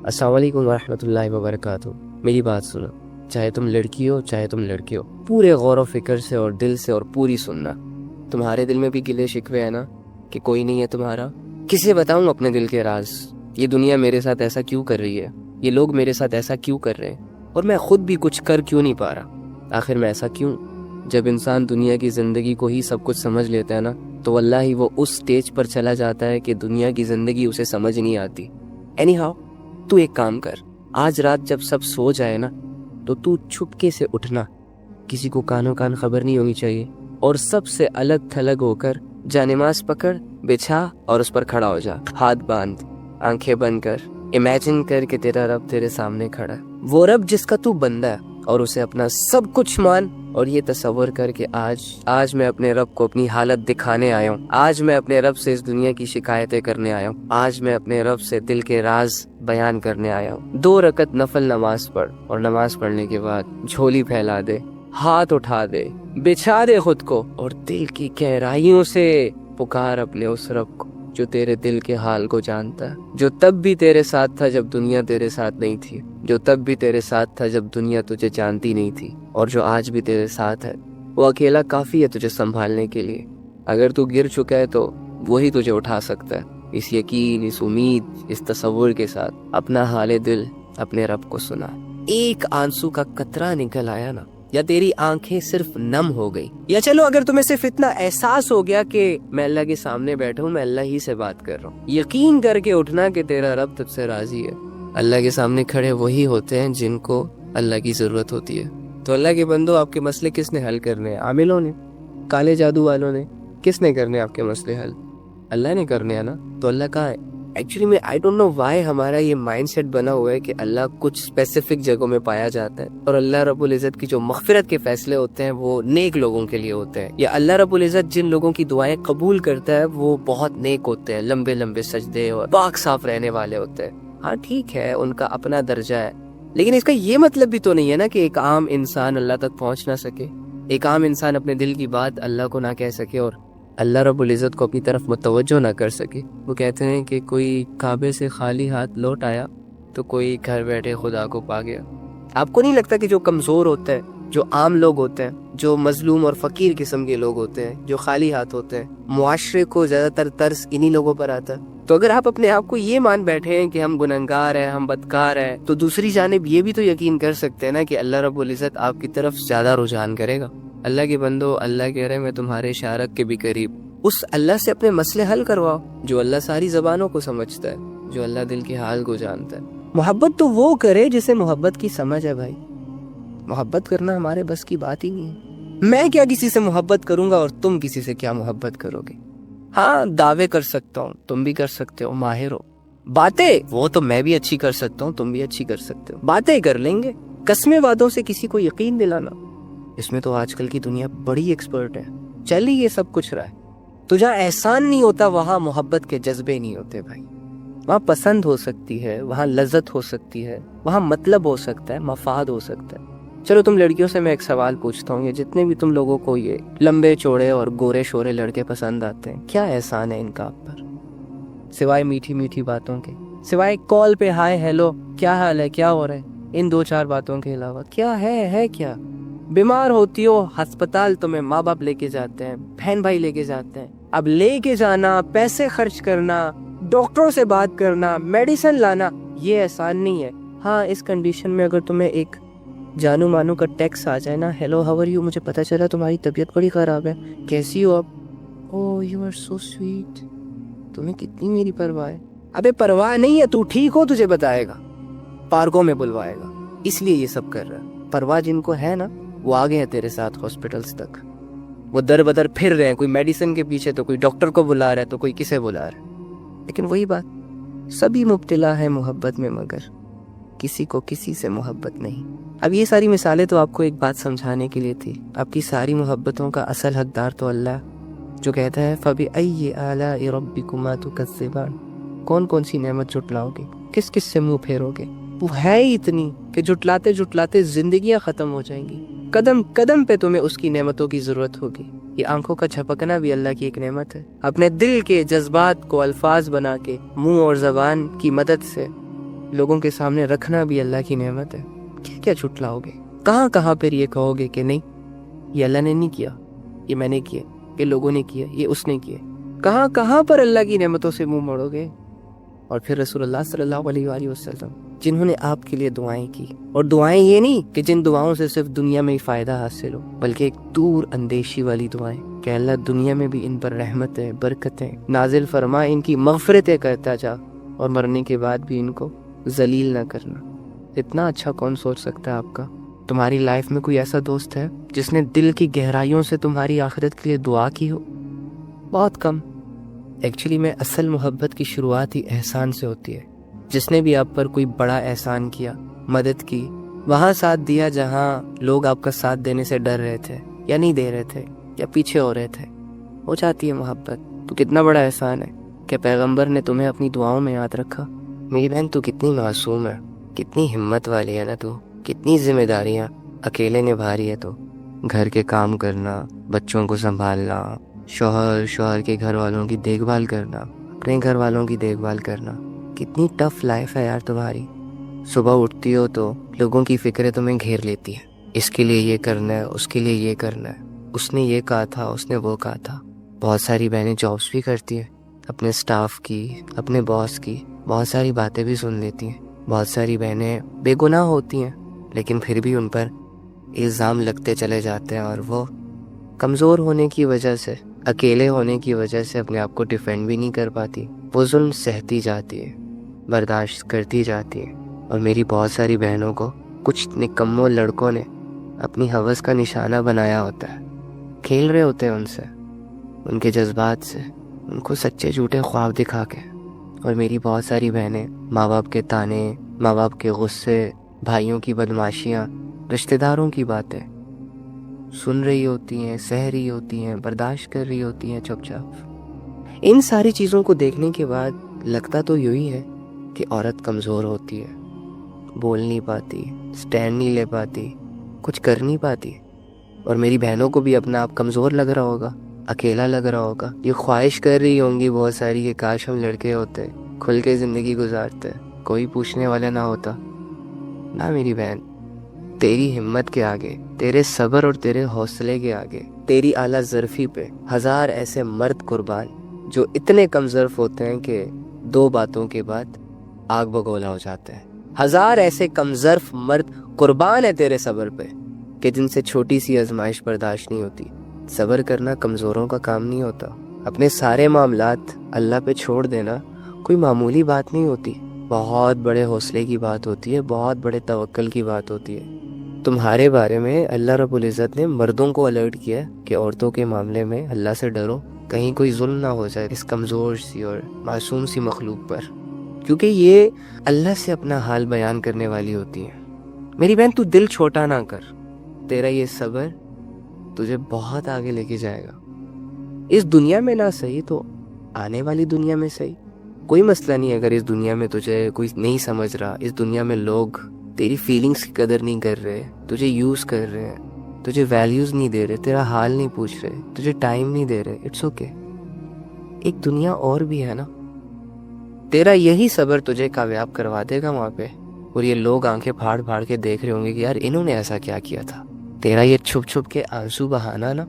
السلام علیکم ورحمۃ اللہ وبرکاتہ۔ میری بات سنو، چاہے تم لڑکی ہو چاہے تم لڑکے ہو، پورے غور و فکر سے اور دل سے اور پوری سننا۔ تمہارے دل میں بھی گلے شکوے ہیں نا کہ کوئی نہیں ہے تمہارا؟ کسے بتاؤں اپنے دل کے راز؟ یہ دنیا میرے ساتھ ایسا کیوں کر رہی ہے؟ یہ لوگ میرے ساتھ ایسا کیوں کر رہے ہیں؟ اور میں خود بھی کچھ کر کیوں نہیں پا رہا؟ آخر میں ایسا کیوں؟ جب انسان دنیا کی زندگی کو ہی سب کچھ سمجھ لیتا ہے نا، تو واللہ ہی وہ اس سٹیج پر چلا جاتا ہے کہ دنیا کی زندگی اسے سمجھ نہیں آتی۔ اینی ہاؤ، تو ایک کام کر، آج رات جب سب سو جائے نا، تو چھپکے سے اٹھنا، کسی کو کانوں کان خبر نہیں ہونی چاہیے، اور سب سے الگ تھلگ ہو کر جا نماز پکڑ، بچھا اور اس پر کھڑا ہو جا، ہاتھ باندھ، آنکھیں بند کر، امیجن کر کہ تیرا رب تیرے سامنے کھڑا ہے، وہ رب جس کا تو بندہ ہے، اور اسے اپنا سب کچھ مان، اور یہ تصور کر کہ آج میں اپنے رب کو اپنی حالت دکھانے آیا ہوں، آج میں اپنے رب سے اس دنیا کی شکایتیں کرنے آیا ہوں، آج میں اپنے رب سے دل کے راز بیان کرنے آیا ہوں۔ 2 رکعت نفل نماز پڑھ، اور نماز پڑھنے کے بعد جھولی پھیلا دے، ہاتھ اٹھا دے، بچھا دے خود کو، اور دل کی گہرائیوں سے پکار اپنے اس رب کو جو تیرے دل کے حال کو جانتا ہے، جو تب بھی تیرے ساتھ تھا جب دنیا تیرے ساتھ نہیں تھی، جو تب بھی تیرے ساتھ تھا جب دنیا تجھے جانتی نہیں تھی، اور جو آج بھی تیرے ساتھ ہے۔ وہ اکیلا کافی ہے تجھے سنبھالنے کے لیے۔ اگر تو گر چکا ہے تو وہی تجھے اٹھا سکتا ہے۔ اس یقین، اس امید، اس تصور کے ساتھ اپنا حال دل اپنے رب کو سنا۔ ایک آنسو کا قطرہ نکل آیا نا، یا تیری آنکھیں صرف نم ہو گئی، یا چلو اگر تمہیں صرف اتنا احساس ہو گیا کہ میں اللہ کے سامنے بیٹھا ہوں، میں اللہ ہی سے بات کر رہا ہوں، یقین کر کے اٹھنا کہ تیرا رب تجھ سے راضی ہے۔ اللہ کے سامنے کھڑے وہی ہوتے ہیں جن کو اللہ کی ضرورت ہوتی ہے۔ تو اللہ کے بندو، آپ کے مسئلے کس نے حل کرنے ہیں؟ عاملوں نے؟ کالے جادو والوں نے؟ کس نے کرنے آپ کے مسئلے حل؟ اللہ نے کرنے ہیں نا۔ تو اللہ کہاں ہے؟ ایکچولی میں آئی ڈونٹ نو وائی ہمارا یہ مائنڈ سیٹ بنا ہوا ہے کہ اللہ کچھ اسپیسیفک جگہوں میں پایا جاتا ہے، اور اللہ رب العزت کی جو مغفرت کے فیصلے ہوتے ہیں وہ نیک لوگوں کے لیے ہوتے ہیں، یا اللہ رب العزت جن لوگوں کی دعائیں قبول کرتا ہے وہ بہت نیک ہوتے ہیں، لمبے لمبے سجدے اور پاک صاف رہنے والے ہوتے ہیں۔ ہاں ٹھیک ہے، ان کا اپنا درجہ ہے، لیکن اس کا یہ مطلب بھی تو نہیں ہے نا کہ ایک عام انسان اللہ تک پہنچ نہ سکے، ایک عام انسان اپنے دل کی بات اللہ کو نہ کہہ سکے، اور اللہ رب العزت کو اپنی طرف متوجہ نہ کر سکے۔ وہ کہتے ہیں کہ کوئی کعبے سے خالی ہاتھ لوٹ آیا تو کوئی گھر بیٹھے خدا کو پا گیا۔ آپ کو نہیں لگتا کہ جو کمزور ہوتا ہے، جو عام لوگ ہوتے ہیں، جو مظلوم اور فقیر قسم کے لوگ ہوتے ہیں، جو خالی ہاتھ ہوتے ہیں، معاشرے کو زیادہ تر ترس انہی لوگوں پر آتا ہے؟ تو اگر آپ اپنے آپ کو یہ مان بیٹھے ہیں کہ ہم گنہگار ہیں، ہم بدکار ہیں، تو دوسری جانب یہ بھی تو یقین کر سکتے ہیں نا کہ اللہ رب العزت آپ کی طرف زیادہ رجحان کرے گا۔ اللہ کے بندو، اللہ کہہ رہے میں تمہارے اشارت کے بھی قریب۔ اس اللہ سے اپنے مسئلے حل کرواؤ جو اللہ ساری زبانوں کو سمجھتا ہے، جو اللہ دل کے حال کو جانتا ہے۔ محبت تو وہ کرے جسے محبت کی سمجھ ہے بھائی۔ محبت کرنا ہمارے بس کی بات ہی نہیں ہے۔ میں کیا کسی سے محبت کروں گا، اور تم کسی سے کیا محبت کرو گے؟ ہاں دعوے کر سکتا ہوں، تم بھی کر سکتے ہو، ماہر ہو۔ باتیں وہ تو میں بھی اچھی کر سکتا ہوں، تم بھی اچھی کر سکتے ہو، باتیں کر لیں گے۔ قسمیں وعدوں سے کسی کو یقین دلانا، اس میں تو آج کل کی دنیا بڑی ایکسپرٹ ہے، چل ہی یہ سب کچھ رہا ہے۔ تو جہاں احسان نہیں ہوتا وہاں محبت کے جذبے نہیں ہوتے بھائی۔ وہاں پسند ہو سکتی ہے، وہاں لذت ہو سکتی ہے، وہاں مطلب ہو سکتا ہے، مفاد ہو سکتا ہے۔ چلو تم لڑکیوں سے میں ایک سوال پوچھتا ہوں، یہ جتنے بھی تم لوگوں کو یہ لمبے چوڑے اور گورے شورے لڑکے پسند آتے ہیں، کیا احسان ہے ان کا آپ پر؟ سوائے میٹھی میٹھی باتوں کے، سوائے کال پہ ہائے ہیلو کیا حال ہے، کیا ہو رہا ہے، ان 2-4 باتوں کے علاوہ کیا ہے کیا؟ بیمار ہوتی ہو، ہسپتال تمہیں ماں باپ لے کے جاتے ہیں، بہن بھائی لے کے جاتے ہیں، اب لے کے جانا، پیسے خرچ کرنا، ڈاکٹروں سے بات کرنا، میڈیسن لانا، یہ احسان نہیں ہے۔ ہاں اس کنڈیشن میں اگر تمہیں ایک جانو مانو کا ٹیکس آ جائے نا، ہیلو ہاؤ آر یو، مجھے پتہ چلا تمہاری طبیعت بڑی خراب ہے، کیسی ہو آپ؟ او یو آر سو سویٹ، تمہیں کتنی میری پرواہ ہے۔ ابے پرواہ نہیں ہے، تو ٹھیک ہو تجھے بتائے گا، پارکوں میں بلوائے گا، اس لیے یہ سب کر رہا ہے۔ پرواہ جن کو ہے نا، وہ آگے ہیں تیرے ساتھ ہاسپٹلز تک، وہ در بدر پھر رہے ہیں، کوئی میڈیسن کے پیچھے، تو کوئی ڈاکٹر کو بلا رہا ہے، تو کوئی کسے بلا رہا ہے۔ لیکن وہی بات، سبھی مبتلا ہے محبت میں، مگر کسی کو کسی سے محبت نہیں۔ اب یہ ساری مثالیں تو آپ کو ایک بات سمجھانے کے لیے تھی، آپ کی ساری محبتوں کا اصل حقدار تو اللہ، جو کہتا ہے فَبِأَيِّ آلَاءِ رَبِّكُمَا تُكَذِّبَانِ، کون کون سی نعمت جھٹلاؤ گے، کس کس سے منہ پھیرو گے؟ وہ ہے ہی اتنی کہ جھٹلاتے جھٹلاتے زندگیاں ختم ہو جائیں گی، قدم قدم پہ تمہیں اس کی نعمتوں کی ضرورت ہوگی۔ یہ آنکھوں کا جھپکنا بھی اللہ کی ایک نعمت ہے۔ اپنے دل کے جذبات کو الفاظ بنا کے منہ اور زبان کی مدد سے لوگوں کے سامنے رکھنا بھی اللہ کی نعمت ہے. کیا کیا چھٹلاؤ گے؟ کہاں کہاں پھر یہ کہو گے کہ نہیں یہ اللہ نے نہیں کیا، یہ میں نے کیا، یہ لوگوں نے کیا، یہ اس نے کیا؟ کہاں کہاں پر اللہ کی نعمتوں سے منہ موڑو گے؟ اور پھر رسول اللہ صلی اللہ علیہ وآلہ وسلم جنہوں نے آپ کے لیے دعائیں کی، اور دعائیں یہ نہیں کہ جن دعاؤں سے صرف دنیا میں ہی فائدہ حاصل ہو، بلکہ ایک دور اندیشی والی دعائیں کہ اللہ دنیا میں بھی ان پر رحمتیں برکتیں نازل فرما، ان کی مغفرتیں کرتا جا، اور مرنے کے بعد بھی ان کو ذلیل نہ کرنا. اتنا اچھا کون سوچ سکتا ہے آپ کا؟ تمہاری لائف میں کوئی ایسا دوست ہے جس نے دل کی گہرائیوں سے تمہاری آخرت کے لیے دعا کی ہو؟ بہت کم. ایکچولی میں اصل محبت کی شروعات ہی احسان سے ہوتی ہے. جس نے بھی آپ پر کوئی بڑا احسان کیا، مدد کی، وہاں ساتھ دیا جہاں لوگ آپ کا ساتھ دینے سے ڈر رہے تھے یا نہیں دے رہے تھے یا پیچھے ہو رہے تھے، ہو جاتی ہے محبت. تو کتنا بڑا احسان ہے کہ پیغمبر نے تمہیں اپنی دعاؤں میں یاد رکھا. میری بہن تو کتنی معصوم ہے، کتنی ہمت والی ہے نا تو، کتنی ذمہ داریاں اکیلے نبھا رہی ہے تو. گھر کے کام کرنا، بچوں کو سنبھالنا، شوہر کے گھر والوں کی دیکھ بھال کرنا، اپنے گھر والوں کی دیکھ بھال کرنا. کتنی ٹف لائف ہے یار تمہاری. صبح اٹھتی ہو تو لوگوں کی فکریں تمہیں گھیر لیتی ہیں. اس کے لیے یہ کرنا ہے، اس کے لیے یہ کرنا ہے، اس نے یہ کہا تھا، اس نے وہ کہا تھا. بہت ساری بہنیں جابس بھی کرتی ہیں، اپنے سٹاف کی، اپنے باس کی بہت ساری باتیں بھی سن لیتی ہیں. بہت ساری بہنیں بے گناہ ہوتی ہیں لیکن پھر بھی ان پر الزام لگتے چلے جاتے ہیں، اور وہ کمزور ہونے کی وجہ سے، اکیلے ہونے کی وجہ سے اپنے آپ کو ڈیفینڈ بھی نہیں کر پاتی. وہ ظلم سہتی جاتی ہے، برداشت کرتی جاتی ہے. اور میری بہت ساری بہنوں کو کچھ نکمّوں لڑکوں نے اپنی ہوس کا نشانہ بنایا ہوتا ہے. کھیل رہے ہوتے ہیں ان سے، ان کے جذبات سے، ان کو سچے جھوٹے خواب دکھا کے. اور میری بہت ساری بہنیں ماں باپ کے تانے، ماں باپ کے غصے، بھائیوں کی بدماشیاں، رشتہ داروں کی باتیں سن رہی ہوتی ہیں، سہ رہی ہوتی ہیں، برداشت کر رہی ہوتی ہیں چپ چاپ. ان ساری چیزوں کو دیکھنے کے بعد لگتا تو یہی ہے کہ عورت کمزور ہوتی ہے، بول نہیں پاتی، سٹینڈ نہیں لے پاتی، کچھ کر نہیں پاتی. اور میری بہنوں کو بھی اپنا آپ کمزور لگ رہا ہوگا، اکیلا لگ رہا ہوگا. یہ خواہش کر رہی ہوں گی بہت ساری کہ کاش ہم لڑکے ہوتے، کھل کے زندگی گزارتے، کوئی پوچھنے والا نہ ہوتا. نہ میری بہن، تیری ہمت کے آگے، تیرے صبر اور تیرے حوصلے کے آگے، تیری اعلیٰ ظرفی پہ ہزار ایسے مرد قربان جو اتنے کم ظرف ہوتے ہیں کہ 2 باتوں کے بعد آگ بگولا ہو جاتے ہیں. ہزار ایسے کم ظرف مرد قربان ہے تیرے صبر پہ کہ جن سے چھوٹی سی آزمائش برداشت نہیں ہوتی. صبر کرنا کمزوروں کا کام نہیں ہوتا. اپنے سارے معاملات اللہ پہ چھوڑ دینا کوئی معمولی بات نہیں ہوتی، بہت بڑے حوصلے کی بات ہوتی ہے، بہت بڑے توکل کی بات ہوتی ہے. تمہارے بارے میں اللہ رب العزت نے مردوں کو الرٹ کیا کہ عورتوں کے معاملے میں اللہ سے ڈرو، کہیں کوئی ظلم نہ ہو جائے اس کمزور سی اور معصوم سی مخلوق پر، کیونکہ یہ اللہ سے اپنا حال بیان کرنے والی ہوتی ہیں. میری بہن تو دل چھوٹا نہ کر، تیرا یہ صبر تجھے بہت آگے لے کے جائے گا. اس دنیا میں نہ صحیح تو آنے والی دنیا میں صحیح. کوئی مسئلہ نہیں اگر اس دنیا میں تجھے کوئی نہیں سمجھ رہا، اس دنیا میں لوگ تیری فیلنگز کی قدر نہیں کر رہے، تجھے یوز کر رہے ہیں، تجھے ویلیوز نہیں دے رہے، تیرا حال نہیں پوچھ رہے، تجھے ٹائم نہیں دے رہے. It's okay. ایک دنیا اور بھی ہے نا. تیرا یہی صبر تجھے کامیاب کروا دے گا وہاں پہ. اور یہ لوگ آنکھیں پھاڑ پھاڑ کے دیکھ رہے ہوں گے کہ یار انہوں نے ایسا کیا کیا تھا. تیرا یہ چھپ چھپ کے آنسو بہانا نا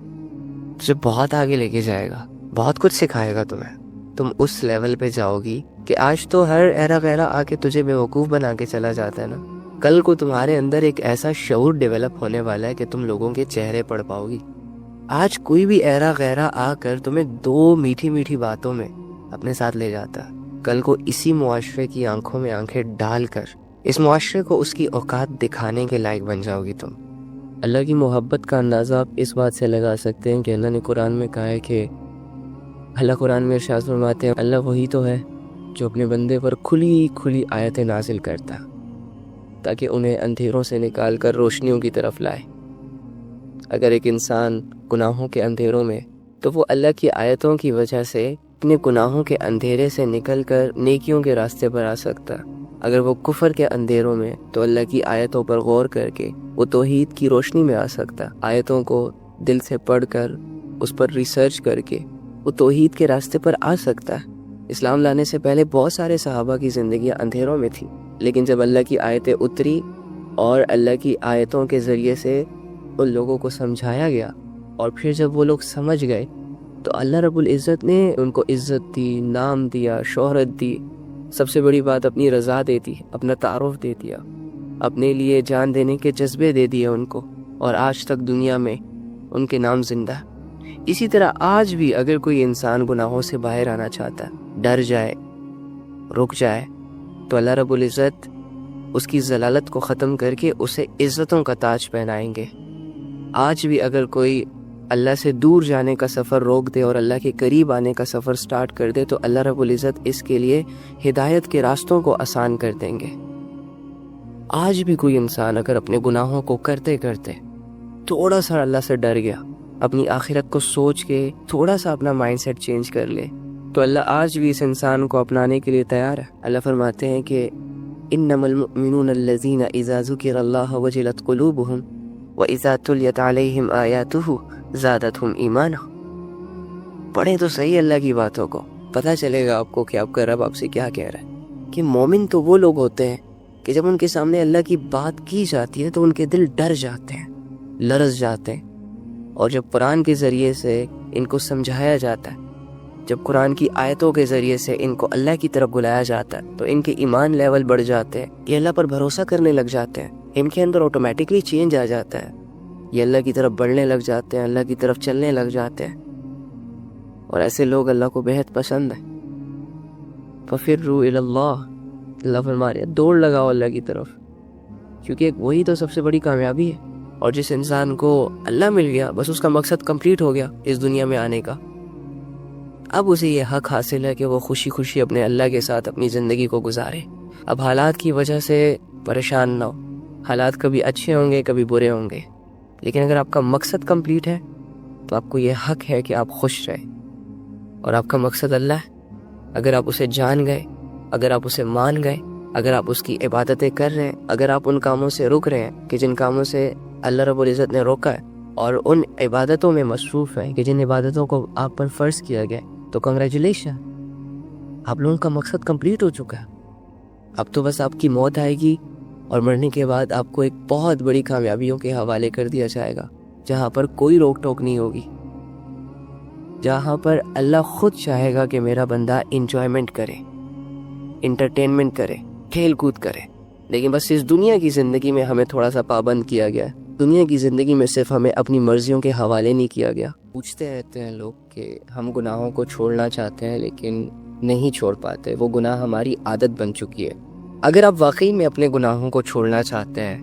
تجھے بہت آگے لے کے جائے گا، بہت کچھ سکھائے گا تمہیں. تم اس لیول پہ جاؤ گی کہ آج تو ہر ایرا غیرہ آ کے تجھے بیوقوف بنا کے چلا جاتا ہے نا، کل کو تمہارے اندر ایک ایسا شعور ڈیولپ ہونے والا ہے کہ تم لوگوں کے چہرے پڑھ پاؤ گی. آج کوئی بھی ایرا غیرہ آ کر تمہیں 2 میٹھی میٹھی باتوں میں اپنے ساتھ لے جاتا ہے، کل کو اسی معاشرے کی آنکھوں میں آنکھیں ڈال کر اس معاشرے کو اس کی اوقات دکھانے کے لائق بن جاؤ گی تم. اللہ کی محبت کا اندازہ آپ اس بات سے لگا سکتے ہیں کہ اللہ نے قرآن میں کہا ہے کہ اللہ قرآن میں ارشاد فرماتے ہیں اللہ وہی تو ہے جو اپنے بندے پر کھلی کھلی آیتیں نازل کرتا تاکہ انہیں اندھیروں سے نکال کر روشنیوں کی طرف لائے. اگر ایک انسان گناہوں کے اندھیروں میں تو وہ اللہ کی آیتوں کی وجہ سے اپنے گناہوں کے اندھیرے سے نکل کر نیکیوں کے راستے پر آ سکتا. اگر وہ کفر کے اندھیروں میں تو اللہ کی آیتوں پر غور کر کے وہ توحید کی روشنی میں آ سکتا. آیتوں کو دل سے پڑھ کر اس پر ریسرچ کر کے وہ توحید کے راستے پر آ سکتا ہے. اسلام لانے سے پہلے بہت سارے صحابہ کی زندگیاں اندھیروں میں تھی، لیکن جب اللہ کی آیتیں اتری اور اللہ کی آیتوں کے ذریعے سے ان لوگوں کو سمجھایا گیا اور پھر جب وہ لوگ سمجھ گئے تو اللہ رب العزت نے ان کو عزت دی، نام دیا، شہرت دی، سب سے بڑی بات اپنی رضا دے دی، اپنا تعارف دے دیا، اپنے لیے جان دینے کے جذبے دے دیے ان کو، اور آج تک دنیا میں ان کے نام زندہ ہے۔ اسی طرح آج بھی اگر کوئی انسان گناہوں سے باہر آنا چاہتا ہے، ڈر جائے، رک جائے، تو اللہ رب العزت اس کی ضلالت کو ختم کر کے اسے عزتوں کا تاج پہنائیں گے۔ آج بھی اگر کوئی اللہ سے دور جانے کا سفر روک دے اور اللہ کے قریب آنے کا سفر سٹارٹ کر دے تو اللہ رب العزت اس کے لیے ہدایت کے راستوں کو آسان کر دیں گے۔ آج بھی کوئی انسان اگر اپنے گناہوں کو کرتے کرتے تھوڑا سا اللہ سے ڈر گیا، اپنی آخرت کو سوچ کے تھوڑا سا اپنا مائنڈ سیٹ چینج کر لے، تو اللہ آج بھی اس انسان کو اپنانے کے لیے تیار ہے۔ اللہ فرماتے ہیں کہ انما المؤمنون الذین اذا ذکر اللہ وجلت قلوبہم واذا تلیت علیہم آیاتہ زادتہم ایمانا۔ پڑھیں تو صحیح اللہ کی باتوں کو، پتہ چلے گا آپ کو کہ آپ کا رب آپ سے کیا کہہ رہا ہے، کہ مومن تو وہ لوگ ہوتے ہیں کہ جب ان کے سامنے اللہ کی بات کی جاتی ہے تو ان کے دل ڈر جاتے ہیں، لرز جاتے ہیں، اور جب قرآن کے ذریعے سے ان کو سمجھایا جاتا ہے، جب قرآن کی آیتوں کے ذریعے سے ان کو اللہ کی طرف بلایا جاتا ہے تو ان کے ایمان لیول بڑھ جاتے ہیں، یہ اللہ پر بھروسہ کرنے لگ جاتے ہیں، ان کے اندر آٹومیٹکلی چینج آ جاتا ہے، یہ اللہ کی طرف بڑھنے لگ جاتے ہیں، اللہ کی طرف چلنے لگ جاتے ہیں، اور ایسے لوگ اللہ کو بہت پسند ہیں۔ فَفِرُّوا إِلَى اللَّهِ، اللہ فرما رہے ہیں دوڑ لگاؤ اللہ کی طرف، کیونکہ وہی تو سب سے بڑی کامیابی ہے۔ اور جس انسان کو اللہ مل گیا بس اس کا مقصد کمپلیٹ ہو گیا اس دنیا میں آنے کا، اب اسے یہ حق حاصل ہے کہ وہ خوشی خوشی اپنے اللہ کے ساتھ اپنی زندگی کو گزارے۔ اب حالات کی وجہ سے پریشان نہ ہو، حالات کبھی اچھے ہوں گے کبھی برے ہوں گے، لیکن اگر آپ کا مقصد کمپلیٹ ہے تو آپ کو یہ حق ہے کہ آپ خوش رہیں، اور آپ کا مقصد اللہ ہے۔ اگر آپ اسے جان گئے، اگر آپ اسے مان گئے، اگر آپ اس کی عبادتیں کر رہے ہیں، اگر آپ ان کاموں سے رک رہے ہیں کہ جن کاموں سے اللہ رب العزت نے روکا ہے، اور ان عبادتوں میں مصروف ہیں کہ جن عبادتوں کو آپ پر فرض کیا گیا، تو کنگریچولیشن، آپ لوگوں کا مقصد کمپلیٹ ہو چکا ہے۔ اب تو بس آپ کی موت آئے گی اور مرنے کے بعد آپ کو ایک بہت بڑی کامیابیوں کے حوالے کر دیا جائے گا، جہاں پر کوئی روک ٹوک نہیں ہوگی، جہاں پر اللہ خود چاہے گا کہ میرا بندہ انجوائمنٹ کرے، انٹرٹینمنٹ کرے، کھیل کود کرے۔ لیکن بس اس دنیا کی زندگی میں ہمیں تھوڑا سا پابند کیا گیا ہے، دنیا کی زندگی میں صرف ہمیں اپنی مرضیوں کے حوالے نہیں کیا گیا۔ پوچھتے رہتے ہیں لوگ کہ ہم گناہوں کو چھوڑنا چاہتے ہیں لیکن نہیں چھوڑ پاتے، وہ گناہ ہماری عادت بن چکی ہے۔ اگر آپ واقعی میں اپنے گناہوں کو چھوڑنا چاہتے ہیں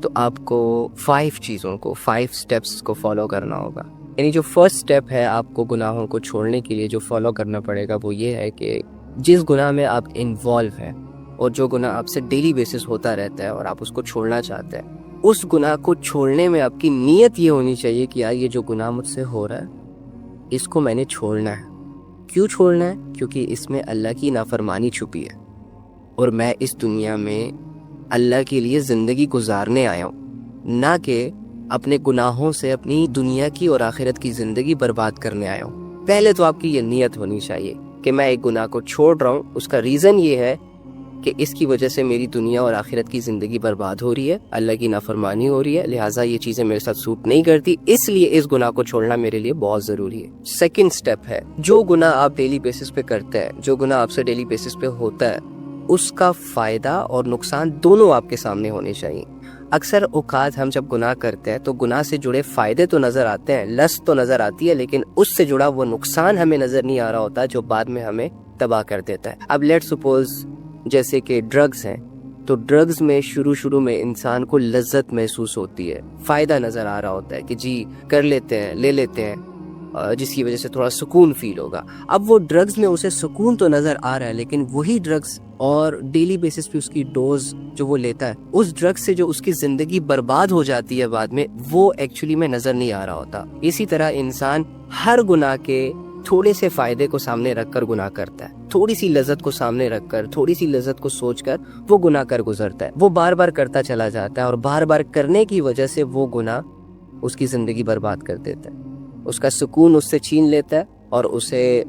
تو آپ کو 5 چیزوں کو، 5 سٹیپس کو فالو کرنا ہوگا۔ یعنی جو فرسٹ سٹیپ ہے آپ کو گناہوں کو چھوڑنے کے لیے جو فالو کرنا پڑے گا وہ یہ ہے کہ جس گناہ میں آپ انوالو ہیں اور جو گناہ آپ سے ڈیلی بیسس ہوتا رہتا ہے اور آپ اس کو چھوڑنا چاہتے ہیں، اس گناہ کو چھوڑنے میں آپ کی نیت یہ ہونی چاہیے کہ یار یہ جو گناہ مجھ سے ہو رہا ہے اس کو میں نے چھوڑنا ہے۔ کیوں چھوڑنا ہے؟ کیونکہ اس میں اللہ کی نافرمانی چھپی ہے، اور میں اس دنیا میں اللہ کے لیے زندگی گزارنے آیا ہوں، نہ کہ اپنے گناہوں سے اپنی دنیا کی اور آخرت کی زندگی برباد کرنے آیا ہوں۔ پہلے تو آپ کی یہ نیت ہونی چاہیے کہ میں ایک گناہ کو چھوڑ رہا ہوں، اس کا ریزن یہ ہے کہ اس کی وجہ سے میری دنیا اور آخرت کی زندگی برباد ہو رہی ہے، اللہ کی نافرمانی ہو رہی ہے، لہٰذا یہ چیزیں میرے ساتھ سوٹ نہیں کرتی، اس لیے اس گناہ کو چھوڑنا میرے لیے بہت ضروری ہے۔ سیکنڈ سٹیپ ہے، جو گناہ آپ ڈیلی بیسس پہ کرتے ہیں، جو گناہ آپ سے ڈیلی بیسس پہ ہوتا ہے، اس کا فائدہ اور نقصان دونوں آپ کے سامنے ہونے چاہیے۔ اکثر اوقات ہم جب گناہ کرتے ہیں تو گناہ سے جڑے فائدے تو نظر آتے ہیں، لذت تو نظر آتی ہے، لیکن اس سے جڑا وہ نقصان ہمیں نظر نہیں آ رہا ہوتا جو بعد میں ہمیں تباہ کر دیتا ہے۔ اب لیٹ سپوز جیسے کہ ڈرگز ہیں، تو ڈرگز میں شروع میں انسان کو لذت محسوس ہوتی ہے، فائدہ نظر آ رہا ہوتا ہے کہ جی کر لیتے ہیں، لے لیتے ہیں، جس کی وجہ سے تھوڑا سکون فیل ہوگا۔ اب وہ ڈرگز میں اسے سکون تو نظر آ رہا ہے، لیکن وہی ڈرگز اور ڈیلی بیسس پہ اس کی ڈوز جو وہ لیتا ہے، اس ڈرگ سے جو اس کی زندگی برباد ہو جاتی ہے بعد میں، وہ ایکچولی میں نظر نہیں آ رہا ہوتا۔ اسی طرح انسان ہر گناہ کے تھوڑے سے فائدے کو سامنے رکھ کر گناہ کرتا ہے، تھوڑی سی لذت کو سامنے رکھ کر، تھوڑی سی لذت کو سوچ کر وہ گناہ کر گزرتا ہے، وہ بار بار کرتا چلا جاتا ہے، اور بار بار کرنے کی وجہ سے وہ گناہ اس کی زندگی برباد کر دیتا ہے، اس کا سکون اس سے چھین لیتا ہے، اور اسے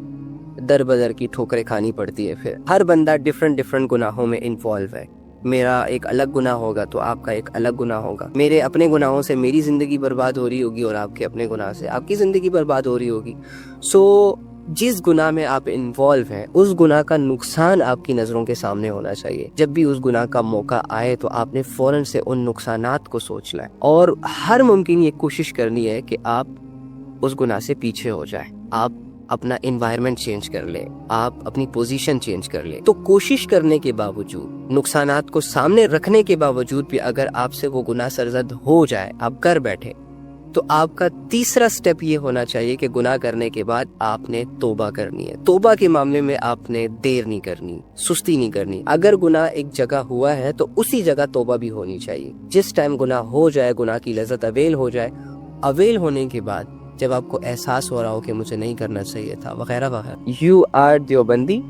در بدر کی ٹھوکریں کھانی پڑتی ہے۔ پھر ہر بندہ ڈیفرنٹ گناہوں میں انوالو ہے، میرا ایک الگ گناہ ہوگا تو آپ کا ایک الگ گناہ ہوگا. میرے اپنے گناہوں سے میری زندگی برباد ہو رہی ہوگی اور آپ کے اپنے گناہ سے آپ کی زندگی برباد ہو رہی ہوگی. سو جس گناہ میں آپ انوالو ہیں اس گناہ کا نقصان آپ کی نظروں کے سامنے ہونا چاہیے. جب بھی اس گناہ کا موقع آئے تو آپ نے فوراً سے ان نقصانات کو سوچ لیں اور ہر ممکن یہ کوشش کرنی ہے کہ آپ اس گناہ سے پیچھے ہو جائیں. آپ اپنا انوائرمنٹ چینج کر لیں, آپ اپنی پوزیشن چینج کر لیں. تو کوشش کرنے کے باوجود, نقصانات کو سامنے رکھنے کے باوجود بھی اگر آپ سے وہ گناہ سرزد ہو جائے, آپ کر بیٹھے, تو آپ کا تیسرا سٹیپ یہ ہونا چاہیے کہ گناہ کرنے کے بعد آپ نے توبہ کرنی ہے. توبہ کے معاملے میں آپ نے دیر نہیں کرنی, سستی نہیں کرنی. اگر گناہ ایک جگہ ہوا ہے تو اسی جگہ توبہ بھی ہونی چاہیے. جس ٹائم گناہ ہو جائے, گناہ کی لذت اویل ہو جائے, اویل ہونے کے بعد جب آپ کو احساس ہو رہا ہو کہ مجھے نہیں کرنا چاہیے تھا وغیرہ وغیرہ. You are Deobandi.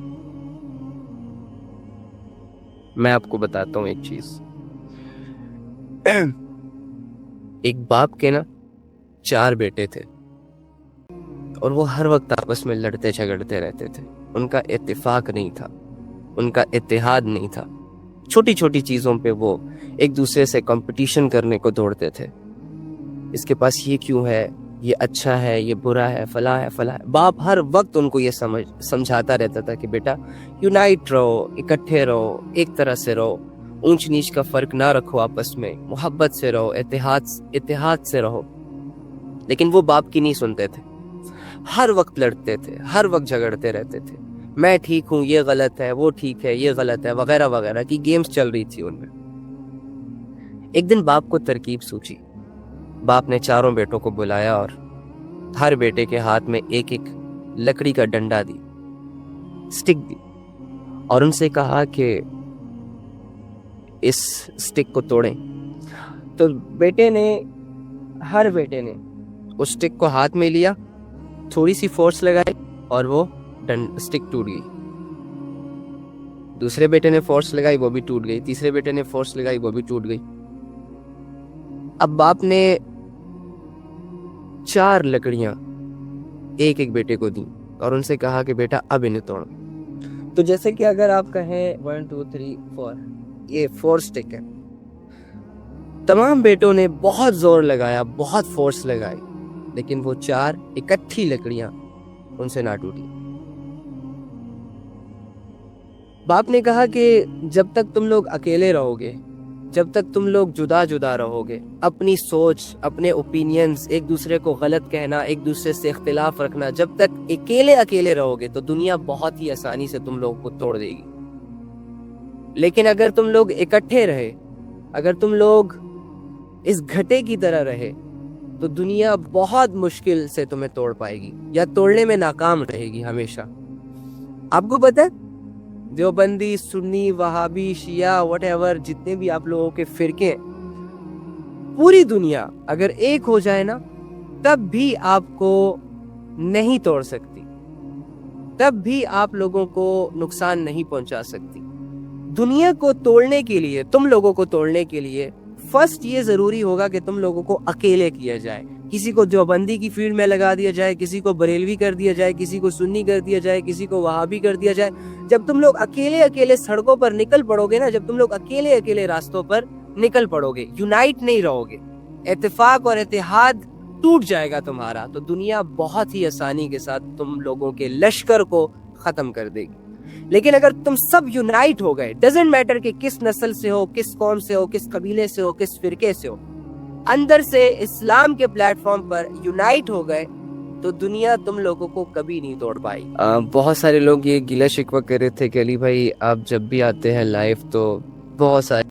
میں آپ کو بتاتا ہوں ایک چیز. ایک باپ کے 4 بیٹے تھے اور وہ ہر وقت آپس میں لڑتے جھگڑتے رہتے تھے. ان کا اتفاق نہیں تھا, ان کا اتحاد نہیں تھا. چھوٹی چھوٹی چیزوں پہ وہ ایک دوسرے سے کمپٹیشن کرنے کو دوڑتے تھے. اس کے پاس یہ کیوں ہے, یہ اچھا ہے, یہ برا ہے, فلاں ہے, فلاں ہے. باپ ہر وقت ان کو یہ سمجھاتا رہتا تھا کہ بیٹا یونائٹ رہو, اکٹھے رہو, ایک طرح سے رہو, اونچ نیچ کا فرق نہ رکھو, آپس میں محبت سے رہو, اتحاد سے رہو. لیکن وہ باپ کی نہیں سنتے تھے. ہر وقت لڑتے تھے, ہر وقت جھگڑتے رہتے تھے. میں ٹھیک ہوں, یہ غلط ہے, وہ ٹھیک ہے, یہ غلط ہے, وغیرہ وغیرہ کی گیمز چل رہی تھی ان میں. ایک دن باپ کو ترکیب سوچی. باپ نے 4 بیٹوں کو بلایا اور ہر بیٹے کے ہاتھ میں ایک ایک لکڑی کا ڈنڈا دی, سٹک دی, اور ان سے کہا کہ اس سٹک کو توڑیں. تو ہر بیٹے نے اس سٹک کو ہاتھ میں لیا, تھوڑی سی فورس لگائی اور وہ سٹک ٹوٹ گئی. دوسرے بیٹے نے فورس لگائی, وہ بھی ٹوٹ گئی. تیسرے بیٹے نے فورس لگائی, وہ بھی ٹوٹ گئی. اب باپ نے 4 لکڑیاں ایک ایک بیٹے کو دیں اور ان سے کہا کہ بیٹا اب انہیں توڑو. تو جیسے کہ اگر آپ کہیں 1 2 3 4, یہ 4 سٹک ہے. تمام بیٹوں نے بہت زور لگایا, بہت فورس لگائی, لیکن وہ 4 اکٹھی لکڑیاں ان سے نہ ٹوٹی. باپ نے کہا کہ جب تک تم لوگ اکیلے رہو گے, جب تک تم لوگ جدا جدا رہو گے, اپنی سوچ, اپنے اوپینینز, ایک دوسرے کو غلط کہنا, ایک دوسرے سے اختلاف رکھنا, جب تک اکیلے رہو گے تو دنیا بہت ہی آسانی سے تم لوگوں کو توڑ دے گی. لیکن اگر تم لوگ اکٹھے رہے, اگر تم لوگ اس گھٹے کی طرح رہے, تو دنیا بہت مشکل سے تمہیں توڑ پائے گی یا توڑنے میں ناکام رہے گی ہمیشہ. آپ کو پتہ ہے دیوبندی, سنی, وہابی, شیعہ, وٹ ایور, جتنے بھی آپ لوگوں کے فرقے ہیں, پوری دنیا اگر ایک ہو جائے نا, تب بھی آپ کو نہیں توڑ سکتی, تب بھی آپ لوگوں کو نقصان نہیں پہنچا سکتی. دنیا کو توڑنے کے لیے, تم لوگوں کو توڑنے کے لیے فرسٹ یہ ضروری ہوگا کہ تم لوگوں کو اکیلے کیا جائے. کسی کو دیوبندی کی فیلڈ میں لگا دیا جائے, کسی کو بریلوی کر دیا جائے, کسی کو سنی کر دیا جائے, کسی کو وہابی کر دیا جائے. جب تم لوگ اکیلے سڑکوں پر نکل پڑو گے نا, جب تم لوگ اکیلے راستوں پر نکل پڑو گے, یونائٹ نہیں رہو گے, اتفاق اور اتحاد ٹوٹ جائے گا تمہارا, تو دنیا بہت ہی آسانی کے ساتھ تم لوگوں کے لشکر کو ختم کر دے گی. لیکن اگر تم سب یونائٹ ہو گئے, ڈزنٹ میٹر کہ کس نسل سے ہو, کس قوم سے ہو, کس قبیلے سے ہو, کس فرقے سے ہو, اندر سے اسلام کے پلیٹ فارم پر یونائٹ ہو گئے, تو دنیا تم لوگوں کو کبھی نہیں توڑ پائی. بہت سارے لوگ یہ گلہ شکوہ کر رہے تھے کہ علی بھائی آپ جب بھی آتے ہیں لائیو تو بہت سارے